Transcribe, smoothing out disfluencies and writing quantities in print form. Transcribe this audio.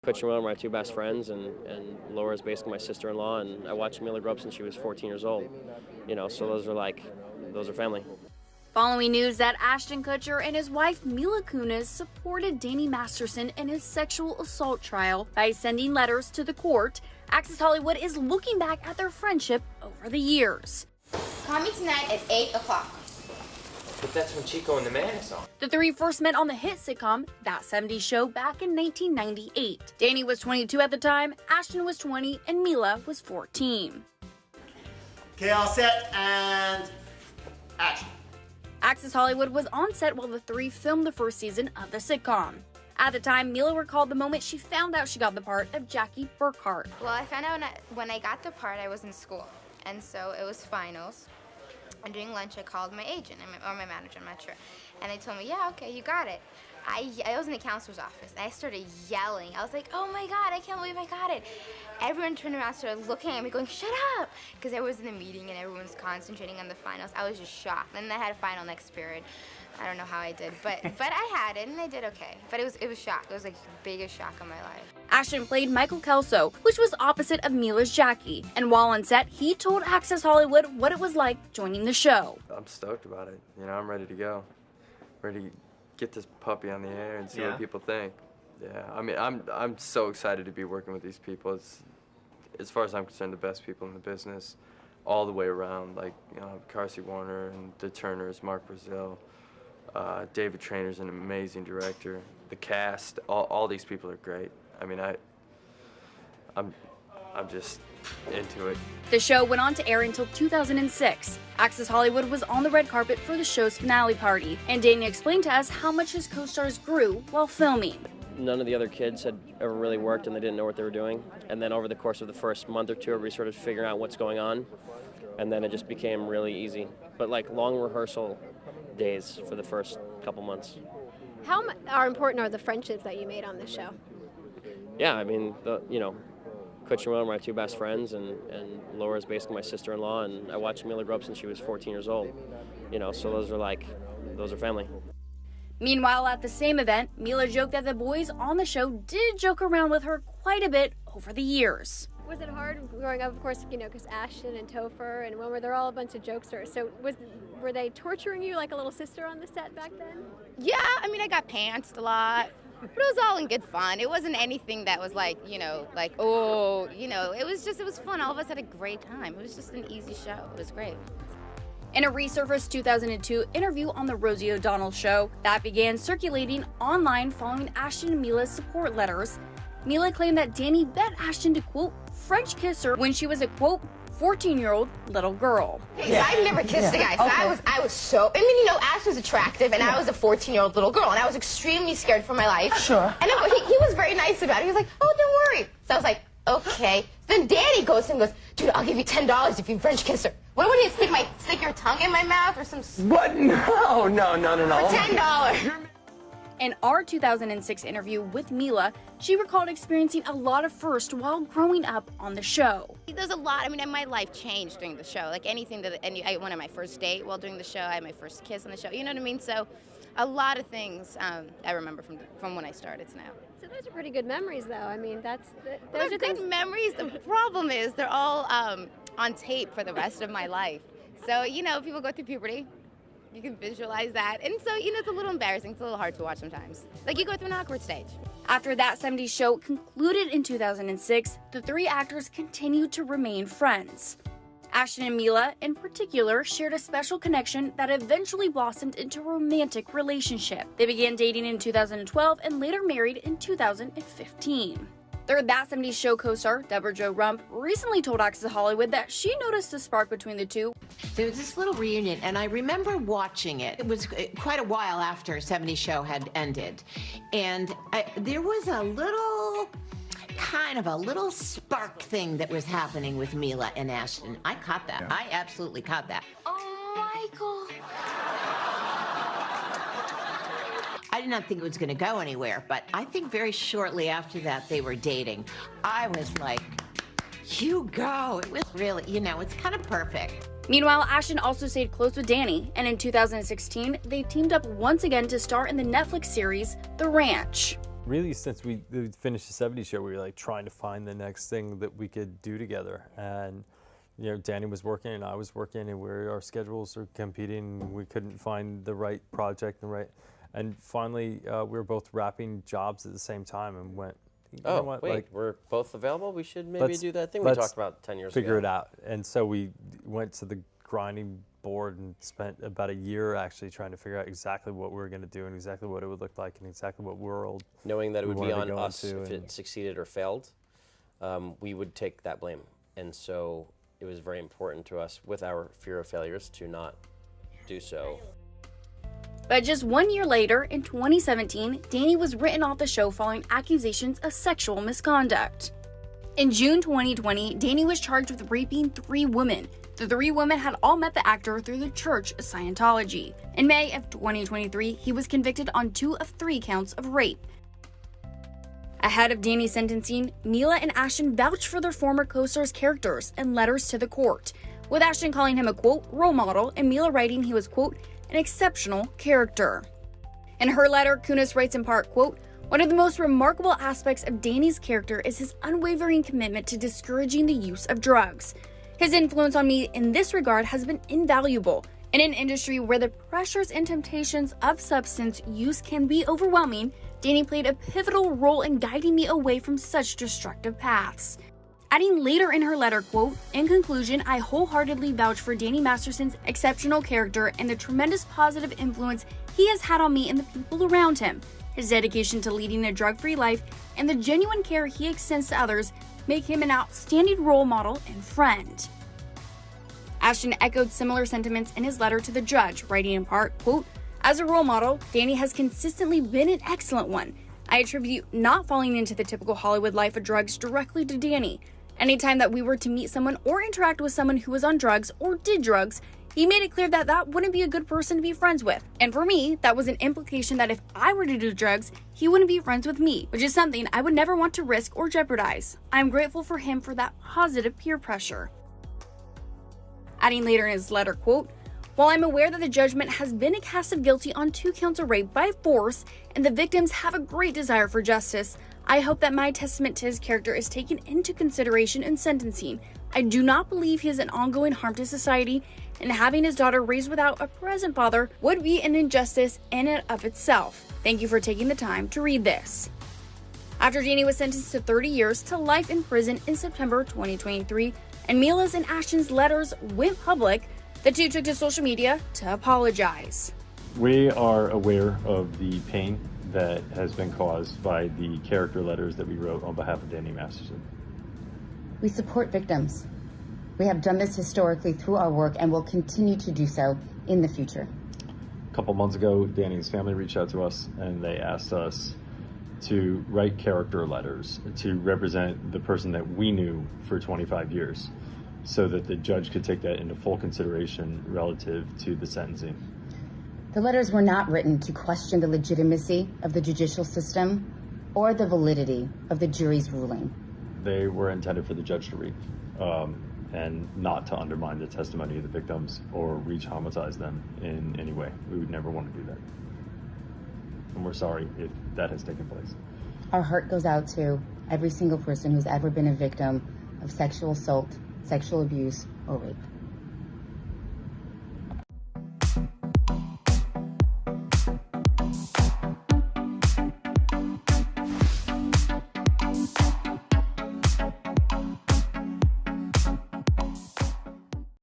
Kutcher and Mila are my two best friends, and Laura's basically my sister-in-law, and I watched Mila grow up since she was 14 years old. So those are family. Following news that Ashton Kutcher and his wife Mila Kunis supported Danny Masterson in his sexual assault trial by sending letters to the court, Access Hollywood is looking back at their friendship over the years. Call me tonight at 8 o'clock. But that's when Chico and the Man is on. The three first met on the hit sitcom That 70s Show back in 1998. Danny was 22 at the time, Ashton was 20, and Mila was 14. Okay, all set, and action. Access Hollywood was on set while the three filmed the first season of the sitcom. At the time, Mila recalled the moment she found out she got the part of Jackie Burkhart. Well, I found out when I got the part, I was in school, and so it was finals. And during lunch, I called my agent, or my manager, I'm not sure. And they told me, yeah, okay, you got it. I was in the counselor's office, and I started yelling. I was like, oh my God, I can't believe I got it. Everyone turned around and started looking at me going, shut up! Because I was in a meeting and everyone was concentrating on the finals. I was just shocked. And then I had a final next period. I don't know how I did, but I had it and I did okay. But it was shock. It was like the biggest shock of my life. Ashton played Michael Kelso, which was opposite of Mila's Jackie. And while on set, he told Access Hollywood what it was like joining the show. I'm stoked about it. I'm ready to go. Ready to get this puppy on the air and see what people think. Yeah, I mean, I'm so excited to be working with these people. It's, as far as I'm concerned, the best people in the business, all the way around. Like, Carsey Warner and the Turners, Mark Brazil, David Trainor's an amazing director. The cast, all these people are great. I mean, I'm just into it. The show went on to air until 2006. Access Hollywood was on the red carpet for the show's finale party, and Danny explained to us how much his co-stars grew while filming. None of the other kids had ever really worked, and they didn't know what they were doing. And then over the course of the first month or two, everybody started figuring out what's going on, and then it just became really easy. But like long rehearsal days for the first couple months. How important are the friendships that you made on this show? Yeah, I mean, Kutcher and Mila are my two best friends, and Laura's basically my sister-in-law, and I watched Mila grow up since she was 14 years old. So those are family. Meanwhile, at the same event, Mila joked that the boys on the show did joke around with her quite a bit over the years. Was it hard growing up, of course, because Ashton and Topher and Wilmer, they're all a bunch of jokesters. So were they torturing you like a little sister on the set back then? Yeah, I mean, I got pantsed a lot. But it was all in good fun. It wasn't anything that was like, it was fun. All of us had a great time. It was just an easy show. It was great. In a resurfaced 2002 interview on The Rosie O'Donnell Show that began circulating online following Ashton and Mila's support letters, Mila claimed that Danny bet Ashton to, quote, French kiss her when she was a, quote, 14-year-old little girl. Yeah. I've never kissed a guy, so okay. I was so, Ash was attractive, and I was a 14-year-old little girl, and I was extremely scared for my life. Sure. And he was very nice about it. He was like, oh, don't worry. So I was like, okay. Then Danny goes and goes, dude, I'll give you $10 if you French kiss her. What would you stick your tongue in my mouth or some? What? No. For $10. In our 2006 interview with Mila, she recalled experiencing a lot of firsts while growing up on the show. There's a lot. My life changed during the show. Like anything I went on my first date while doing the show. I had my first kiss on the show. You know what I mean? So, a lot of things I remember from when I started to now. So those are pretty good memories, though. Those are good memories. The problem is they're all on tape for the rest of my life. So people go through puberty. You can visualize that. And so, it's a little embarrassing. It's a little hard to watch sometimes. Like you go through an awkward stage. After That 70s Show concluded in 2006, the three actors continued to remain friends. Ashton and Mila, in particular, shared a special connection that eventually blossomed into a romantic relationship. They began dating in 2012 and later married in 2015. Third That 70s Show co-star, Deborah Jo Rump, recently told Access Hollywood that she noticed a spark between the two. There was this little reunion, and I remember watching it. It was quite a while after 70s Show had ended. And there was a little spark thing that was happening with Mila and Ashton. I caught that. Yeah. I absolutely caught that. Oh, Michael. I did not think it was going to go anywhere, but I think very shortly after that they were dating. I was like, you go. It was really, it's kind of perfect. Meanwhile, Ashton also stayed close with Danny, and in 2016, they teamed up once again to star in the Netflix series, The Ranch. really, since we finished the 70s show, we were like trying to find the next thing that we could do together. And, you know, Danny was working and I was working, and our schedules were competing. We couldn't find the right project, and finally we were both wrapping jobs at the same time and went, you know what, wait, like, we're both available? We should maybe do that thing we talked about 10 years ago. Figure it out. And so we went to the grinding board and spent about a year actually trying to figure out exactly what we were going to do and exactly what it would look like and exactly what world. Knowing that it would be on us if it succeeded or failed, we would take that blame. And so it was very important to us, with our fear of failures, to not do so. But just 1 year later, in 2017, Danny was written off the show following accusations of sexual misconduct. In June 2020, Danny was charged with raping 3 women. The 3 women had all met the actor through the Church of Scientology. In May of 2023, he was convicted on 2 of 3 counts of rape. Ahead of Danny's sentencing, Mila and Ashton vouched for their former co-stars' characters in letters to the court, with Ashton calling him a, quote, role model, and Mila writing he was, quote, an exceptional character. In her letter, Kunis writes in part, quote, one of the most remarkable aspects of Danny's character is his unwavering commitment to discouraging the use of drugs. His influence on me in this regard has been invaluable. In an industry where the pressures and temptations of substance use can be overwhelming, Danny played a pivotal role in guiding me away from such destructive paths. Adding later in her letter, quote, in conclusion, I wholeheartedly vouch for Danny Masterson's exceptional character and the tremendous positive influence he has had on me and the people around him. His dedication to leading a drug-free life and the genuine care he extends to others make him an outstanding role model and friend. Ashton echoed similar sentiments in his letter to the judge, writing in part, quote, as a role model, Danny has consistently been an excellent one. I attribute not falling into the typical Hollywood life of drugs directly to Danny. Anytime that we were to meet someone or interact with someone who was on drugs or did drugs, he made it clear that that wouldn't be a good person to be friends with. And for me, that was an implication that if I were to do drugs, he wouldn't be friends with me, which is something I would never want to risk or jeopardize. I'm grateful for him for that positive peer pressure. Adding later in his letter, quote, while I'm aware that the judgment has been a cast of guilty on 2 counts of rape by force and the victims have a great desire for justice, I hope that my testament to his character is taken into consideration in sentencing. I do not believe he is an ongoing harm to society, and having his daughter raised without a present father would be an injustice in and of itself. Thank you for taking the time to read this. After Danny was sentenced to 30 years to life in prison in September 2023, and Mila's and Ashton's letters went public, the two took to social media to apologize. We are aware of the pain that has been caused by the character letters that we wrote on behalf of Danny Masterson. We support victims. We have done this historically through our work and will continue to do so in the future. A couple months ago, Danny's family reached out to us and they asked us to write character letters to represent the person that we knew for 25 years so that the judge could take that into full consideration relative to the sentencing. The letters were not written to question the legitimacy of the judicial system or the validity of the jury's ruling. They were intended for the judge to read and not to undermine the testimony of the victims or re-traumatize them in any way. We would never want to do that. And we're sorry if that has taken place. Our heart goes out to every single person who's ever been a victim of sexual assault, sexual abuse, or rape.